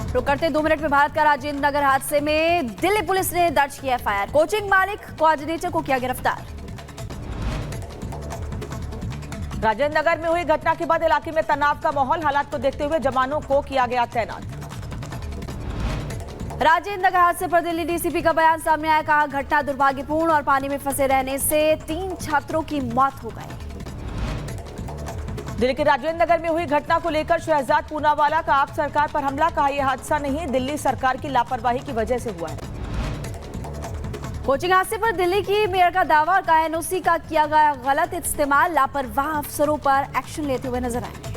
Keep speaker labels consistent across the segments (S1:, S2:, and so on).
S1: रुक करते 2 मिनट में भारत का राजेंद्र नगर हादसे में दिल्ली पुलिस ने दर्ज किया एफआईआर। कोचिंग मालिक कोऑर्डिनेटर को किया गिरफ्तार।
S2: राजेंद्र नगर में हुई घटना के बाद इलाके में तनाव का माहौल। हालात को देखते हुए जवानों को किया गया तैनात।
S1: राजेंद्र नगर हादसे पर दिल्ली डीसीपी का बयान सामने आया। कहा, घटना दुर्भाग्यपूर्ण और पानी में फंसे रहने से 3 छात्रों की मौत हो गई।
S2: दिल्ली के राजेंद्र नगर में हुई घटना को लेकर शहजाद पूनावाला का आप सरकार पर हमला। कहा, यह हादसा नहीं, दिल्ली सरकार की लापरवाही की वजह से हुआ है।
S1: कोचिंग हादसे पर दिल्ली की मेयर का दावा और कहा, एनओसी का किया गया गलत इस्तेमाल। लापरवाह अफसरों पर एक्शन लेते हुए नजर आएंगे।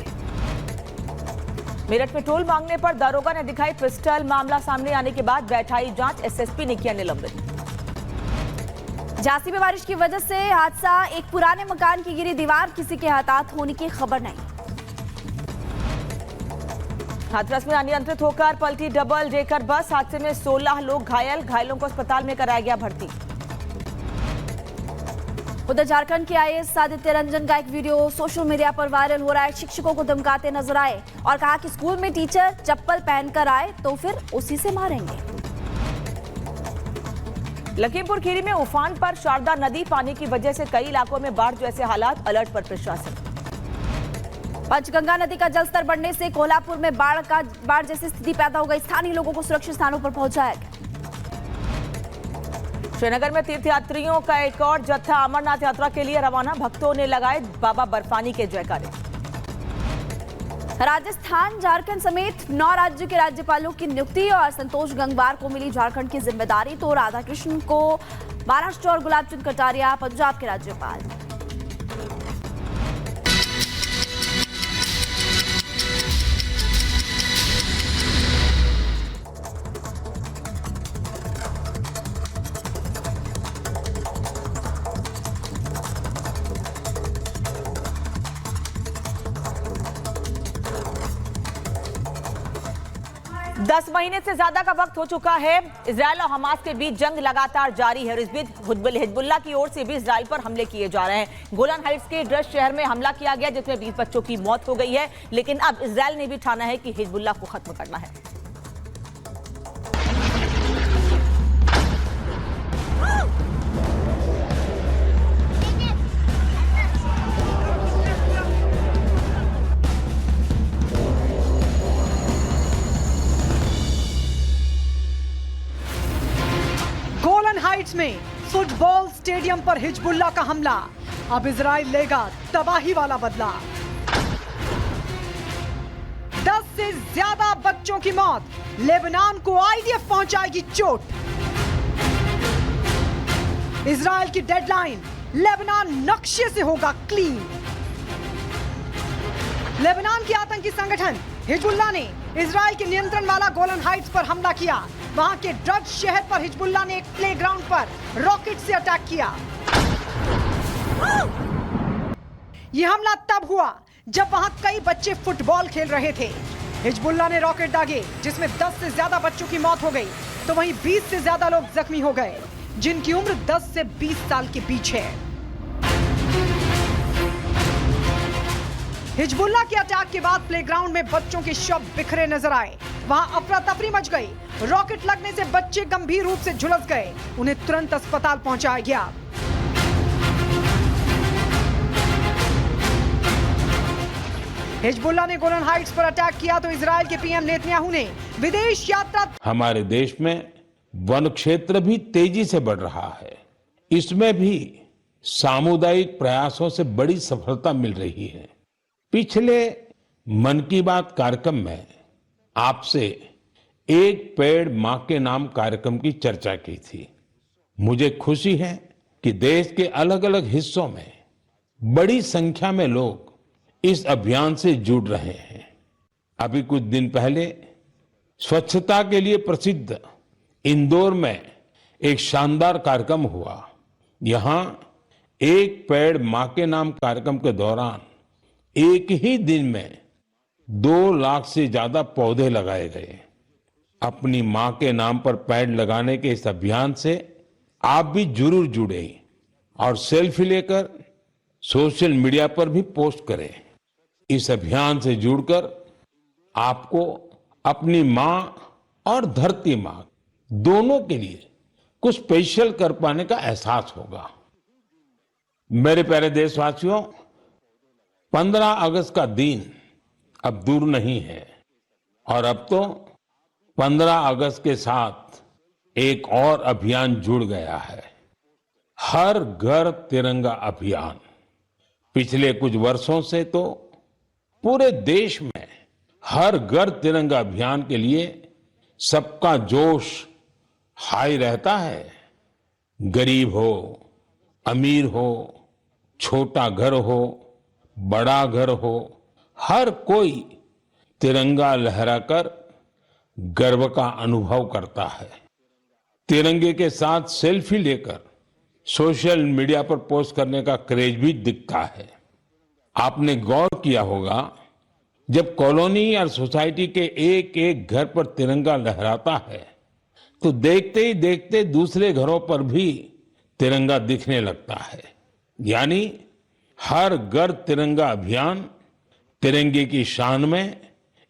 S2: मेरठ में टोल मांगने पर दारोगा ने दिखाई पिस्टल। मामला सामने आने के बाद बैठाई जांच। एसएसपी ने किया निलंबित।
S1: झांसी में बारिश की वजह से हादसा। एक पुराने मकान की गिरी दीवार, किसी के हताहत होने की खबर नहीं।
S2: हाथरस में अनियंत्रित होकर पलटी डबल डेकर बस। हादसे में 16 लोग घायल। घायलों को अस्पताल में कराया गया भर्ती। उधर झारखंड के आईएएस आदित्य रंजन का एक वीडियो सोशल मीडिया पर वायरल हो रहा है। शिक्षकों को धमकाते नजर आए और कहा कि स्कूल में टीचर चप्पल पहनकर आए तो फिर उसी से मारेंगे। लखीमपुर खीरी में उफान पर शारदा नदी। पानी की वजह से कई इलाकों में बाढ़ जैसे हालात। अलर्ट पर प्रशासन।
S1: पंचगंगा नदी का जलस्तर बढ़ने से कोल्हापुर में बाढ़ जैसी स्थिति पैदा हो गई। स्थानीय लोगों को सुरक्षित स्थानों पर पहुंचाया गया।
S2: श्रीनगर में तीर्थयात्रियों का एक और जत्था अमरनाथ यात्रा के लिए रवाना। भक्तों ने लगाए बाबा बर्फानी के जयकारे।
S1: राजस्थान, झारखंड समेत 9 राज्यों के राज्यपालों की नियुक्ति और संतोष गंगवार को मिली झारखंड की जिम्मेदारी। तो राधाकृष्णन को महाराष्ट्र और गुलाब चंद कटारिया पंजाब के राज्यपाल।
S2: दस महीने से ज्यादा का वक्त हो चुका है। इजरायल और हमास के बीच जंग लगातार जारी है और इस बीच हिजबुल्लाह की ओर से भी इजरायल पर हमले किए जा रहे हैं। गोलान हाइट्स के ड्रज शहर में हमला किया गया जिसमें 20 बच्चों की मौत हो गई है। लेकिन अब इजरायल ने भी ठाना है कि हिजबुल्लाह को खत्म करना है।
S3: हाइट्स में फुटबॉल स्टेडियम पर हिजबुल्लाह का हमला। अब इजराइल लेगा तबाही वाला बदला। 10 से ज्यादा बच्चों की मौत। लेबनान को आईडीएफ पहुंचाएगी चोट। इजराइल की डेडलाइन, लेबनान नक्शे से होगा क्लीन। लेबनान की आतंकी संगठन हिजबुल्लाह ने इजराइल के नियंत्रण वाला गोलन हाइट्स पर हमला किया। वहां के ड्रज शहर पर हिजबुल्लाह ने एक प्लेग्राउंड पर रॉकेट से अटैक किया। यह हमला तब हुआ जब वहां कई बच्चे फुटबॉल खेल रहे थे। हिजबुल्लाह ने रॉकेट दागे जिसमें 10 से ज्यादा बच्चों की मौत हो गई तो वहीं 20 से ज्यादा लोग जख्मी हो गए जिनकी उम्र 10 से 20 साल के बीच है। हिजबुल्लाह के अटैक के बाद प्लेग्राउंड में बच्चों के शव बिखरे नजर आए। वहां अफरा तफरी मच गई। रॉकेट लगने से बच्चे गंभीर रूप से झुलस गए। उन्हें तुरंत अस्पताल पहुंचाया गया। हिजबुल्लाह ने गोलन हाइट्स पर अटैक किया तो इजराइल के पीएम नेतन्याहू ने विदेश यात्रा।
S4: हमारे देश में वन क्षेत्र भी तेजी से बढ़ रहा है। इसमें भी सामुदायिक प्रयासों से बड़ी सफलता मिल रही है। पिछले मन की बात कार्यक्रम में आपसे एक पेड़ मां के नाम कार्यक्रम की चर्चा की थी। मुझे खुशी है कि देश के अलग अलग हिस्सों में बड़ी संख्या में लोग इस अभियान से जुड़ रहे हैं। अभी कुछ दिन पहले स्वच्छता के लिए प्रसिद्ध इंदौर में एक शानदार कार्यक्रम हुआ। यहां एक पेड़ मां के नाम कार्यक्रम के दौरान एक ही दिन में 2 लाख से ज्यादा पौधे लगाए गए। अपनी मां के नाम पर पेड़ लगाने के इस अभियान से आप भी जरूर जुड़े और सेल्फी लेकर सोशल मीडिया पर भी पोस्ट करें। इस अभियान से जुड़कर आपको अपनी मां और धरती मां दोनों के लिए कुछ स्पेशल कर पाने का एहसास होगा। मेरे प्यारे देशवासियों, 15 अगस्त का दिन अब दूर नहीं है और अब तो 15 अगस्त के साथ एक और अभियान जुड़ गया है, हर घर तिरंगा अभियान। पिछले कुछ वर्षों से तो पूरे देश में हर घर तिरंगा अभियान के लिए सबका जोश हाई रहता है। गरीब हो, अमीर हो, छोटा घर हो, बड़ा घर हो, हर कोई तिरंगा लहराकर गर्व का अनुभव करता है। तिरंगे के साथ सेल्फी लेकर सोशल मीडिया पर पोस्ट करने का क्रेज भी दिखता है। आपने गौर किया होगा, जब कॉलोनी या सोसाइटी के एक एक घर पर तिरंगा लहराता है तो देखते ही देखते दूसरे घरों पर भी तिरंगा दिखने लगता है। यानी हर घर तिरंगा अभियान तिरंगे की शान में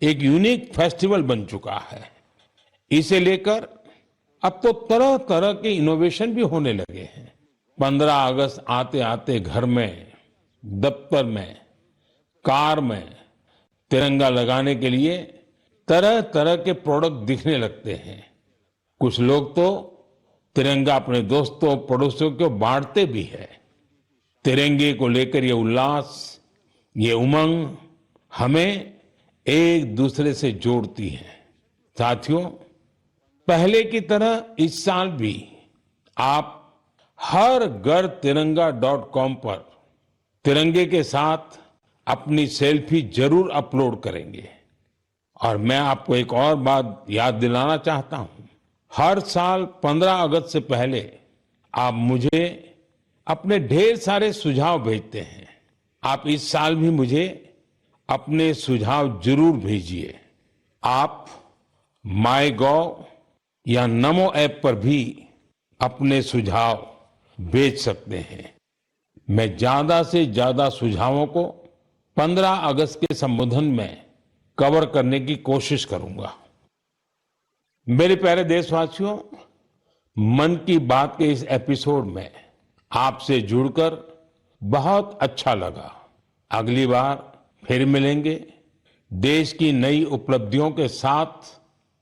S4: एक यूनिक फेस्टिवल बन चुका है। इसे लेकर अब तो तरह तरह के इनोवेशन भी होने लगे हैं। 15 अगस्त आते आते घर में, दफ्तर में, कार में तिरंगा लगाने के लिए तरह तरह के प्रोडक्ट दिखने लगते हैं। कुछ लोग तो तिरंगा अपने दोस्तों पड़ोसियों को बांटते भी है। तिरंगे को लेकर ये उल्लास, ये उमंग हमें एक दूसरे से जोड़ती है। साथियों, पहले की तरह इस साल भी आप हर घर तिरंगा.com पर तिरंगे के साथ अपनी सेल्फी जरूर अपलोड करेंगे। और मैं आपको एक और बात याद दिलाना चाहता हूं, हर साल 15 अगस्त से पहले आप मुझे अपने ढेर सारे सुझाव भेजते हैं। आप इस साल भी मुझे अपने सुझाव जरूर भेजिए। आप माईगॉव या नमो ऐप पर भी अपने सुझाव भेज सकते हैं। मैं ज्यादा से ज्यादा सुझावों को 15 अगस्त के संबोधन में कवर करने की कोशिश करूंगा। मेरे प्यारे देशवासियों, मन की बात के इस एपिसोड में आपसे जुड़कर बहुत अच्छा लगा। अगली बार फिर मिलेंगे देश की नई उपलब्धियों के साथ,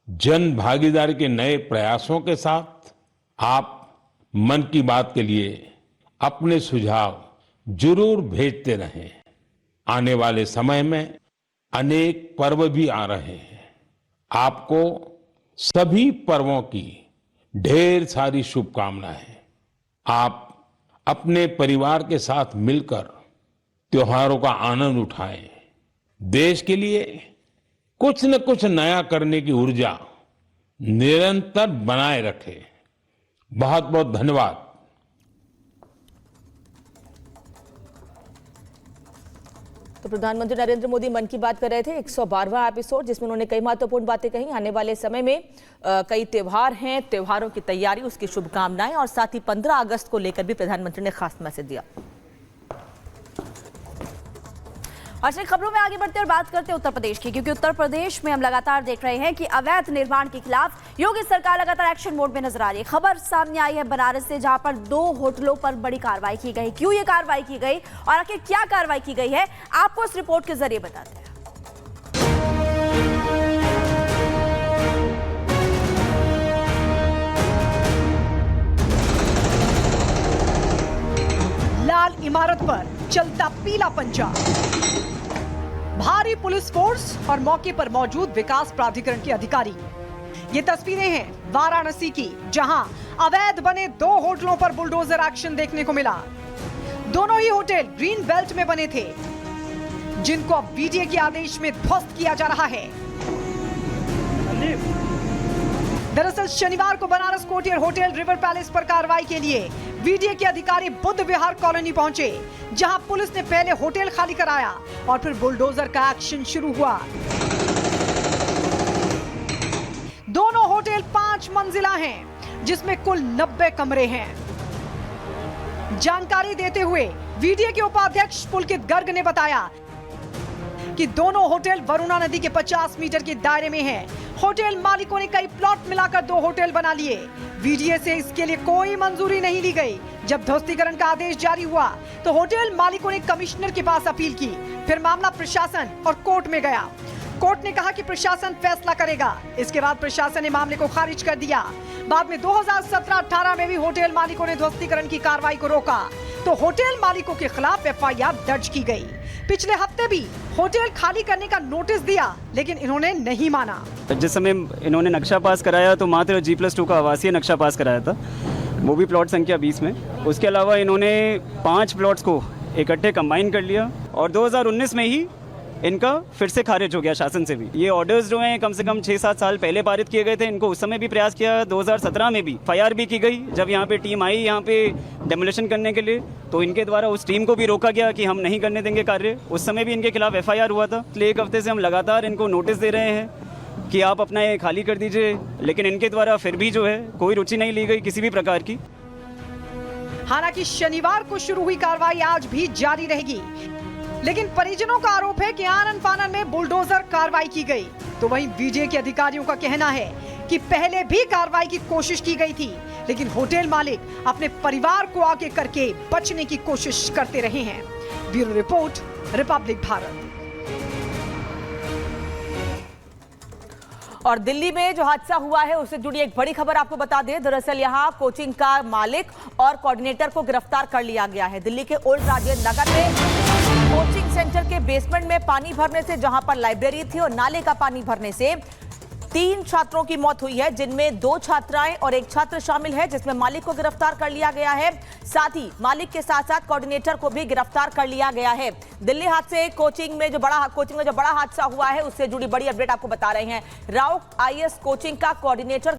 S4: जन भागीदारी के नए प्रयासों के साथ। आप मन की बात के लिए अपने सुझाव जरूर भेजते रहें। आने वाले समय में अनेक पर्व भी आ रहे हैं। आपको सभी पर्वों की ढेर सारी शुभकामनाएं। आप अपने परिवार के साथ मिलकर त्योहारों का आनंद उठाएं। देश के लिए कुछ न कुछ नया करने की ऊर्जा निरंतर बनाए रखें। बहुत बहुत धन्यवाद।
S2: तो प्रधानमंत्री नरेंद्र मोदी मन की बात कर रहे थे, 112वां एपिसोड, जिसमें उन्होंने कई महत्वपूर्ण बातें कही। आने वाले समय में कई त्योहार हैं, त्योहारों की तैयारी, उसकी शुभकामनाएं, और साथ ही 15 अगस्त को लेकर भी प्रधानमंत्री ने खास मैसेज दिया।
S1: और चलिए खबरों में आगे बढ़ते और बात करते हैं उत्तर प्रदेश की, क्योंकि उत्तर प्रदेश में हम लगातार देख रहे हैं कि अवैध निर्माण के खिलाफ योगी सरकार लगातार एक्शन मोड में नजर आ रही है। खबर सामने आई है बनारस से, जहां पर 2 होटलों पर बड़ी कार्रवाई की गई। क्यों ये कार्रवाई की गई और आखिर क्या कार्रवाई की गई है, आपको इस रिपोर्ट के जरिए बताते हैं।
S3: लाल इमारत पर चलता पीला पंजा, भारी पुलिस फोर्स और मौके पर मौजूद विकास प्राधिकरण के अधिकारी। ये तस्वीरें हैं वाराणसी की, जहां अवैध बने 2 होटलों पर बुलडोजर एक्शन देखने को मिला। दोनों ही होटल ग्रीन बेल्ट में बने थे, जिनको अब वीडियो के आदेश में ध्वस्त किया जा रहा है। दरअसल शनिवार को बनारस कोटियर होटल रिवर पैलेस पर कार्रवाई के लिए वीडियो के अधिकारी बुद्ध विहार कॉलोनी पहुंचे, जहां पुलिस ने पहले होटल खाली कराया और फिर बुलडोजर का एक्शन शुरू हुआ। दोनों होटल 5 मंजिला हैं, जिसमें कुल 90 कमरे हैं। जानकारी देते हुए वीडियो के उपाध्यक्ष पुलकित गर्ग ने बताया कि दोनों होटल वरुणा नदी के 50 मीटर के दायरे में हैं। होटल मालिकों ने कई प्लॉट मिलाकर 2 होटल बना लिए। वीडीए से इसके लिए कोई मंजूरी नहीं ली गई। जब ध्वस्तीकरण का आदेश जारी हुआ तो होटल मालिकों ने कमिश्नर के पास अपील की। फिर मामला प्रशासन और कोर्ट में गया। कोर्ट ने कहा कि प्रशासन फैसला करेगा। इसके बाद प्रशासन ने मामले को खारिज कर दिया। बाद में 2017-18 में भी होटल मालिकों ने ध्वस्तीकरण की कार्रवाई को रोका तो होटल मालिकों के खिलाफ एफआईआर दर्ज की गई। पिछले हफ्ते भी होटल खाली करने का नोटिस दिया लेकिन इन्होंने नहीं माना।
S5: जिस समय इन्होंने नक्शा पास कराया तो मात्र G+2 का आवासीय नक्शा पास कराया था, वो भी प्लॉट संख्या 20 में। उसके अलावा इन्होंने 5 प्लॉट्स को इकट्ठे कंबाइन कर लिया और 2019 में ही इनका फिर से खारिज हो गया शासन से भी। ये ऑर्डर्स जो हैं कम से कम 6-7 साल पहले पारित किए गए थे। इनको उस समय भी प्रयास किया, 2017 में भी एफआईआर भी की गई। जब यहाँ पे टीम आई यहाँ पे डेमोलिशन करने के लिए तो इनके द्वारा उस टीम को भी रोका गया कि हम नहीं करने देंगे कार्य। उस समय भी इनके खिलाफ एफआईआर हुआ था। इसलिए 1 हफ्ते से हम लगातार इनको नोटिस दे रहे हैं कि आप अपना ये खाली कर दीजिए, लेकिन इनके द्वारा फिर भी जो है कोई रुचि नहीं ली गई किसी भी प्रकार की।
S3: हालांकि शनिवार को शुरू हुई कार्रवाई आज भी जारी रहेगी, लेकिन परिजनों का आरोप है कि आनन फानन में बुलडोजर कार्रवाई की गई। तो वहीं बीजे के अधिकारियों का कहना है कि पहले भी कार्रवाई की कोशिश की गई थी लेकिन होटल मालिक अपने परिवार को आगे करके बचने की कोशिश करते रहे हैं। Bureau report, Republic Bharat.
S2: और दिल्ली में जो हादसा हुआ है उससे जुड़ी एक बड़ी खबर आपको बता दें। दरअसल यहां कोचिंग का मालिक और कोऑर्डिनेटर को गिरफ्तार कर लिया गया है। दिल्ली के ओल्ड राजेंद्र नगर में कोचिंग सेंटर के बेसमेंट में पानी भरने से, जहां पर लाइब्रेरी थी, और नाले का पानी भरने से 3 छात्रों की मौत हुई है, जिनमें 2 छात्राएं और 1 छात्र शामिल है, जिसमें मालिक को गिरफ्तार कर लिया गया है। साथ ही मालिक के साथ साथ कोऑर्डिनेटर को भी गिरफ्तार कर लिया गया है। दिल्ली हादसे कोचिंग में जो बड़ा हादसा हुआ है उससे जुड़ी बड़ी अपडेट आपको बता रहे हैं। राव IAS कोचिंग का कोऑर्डिनेटर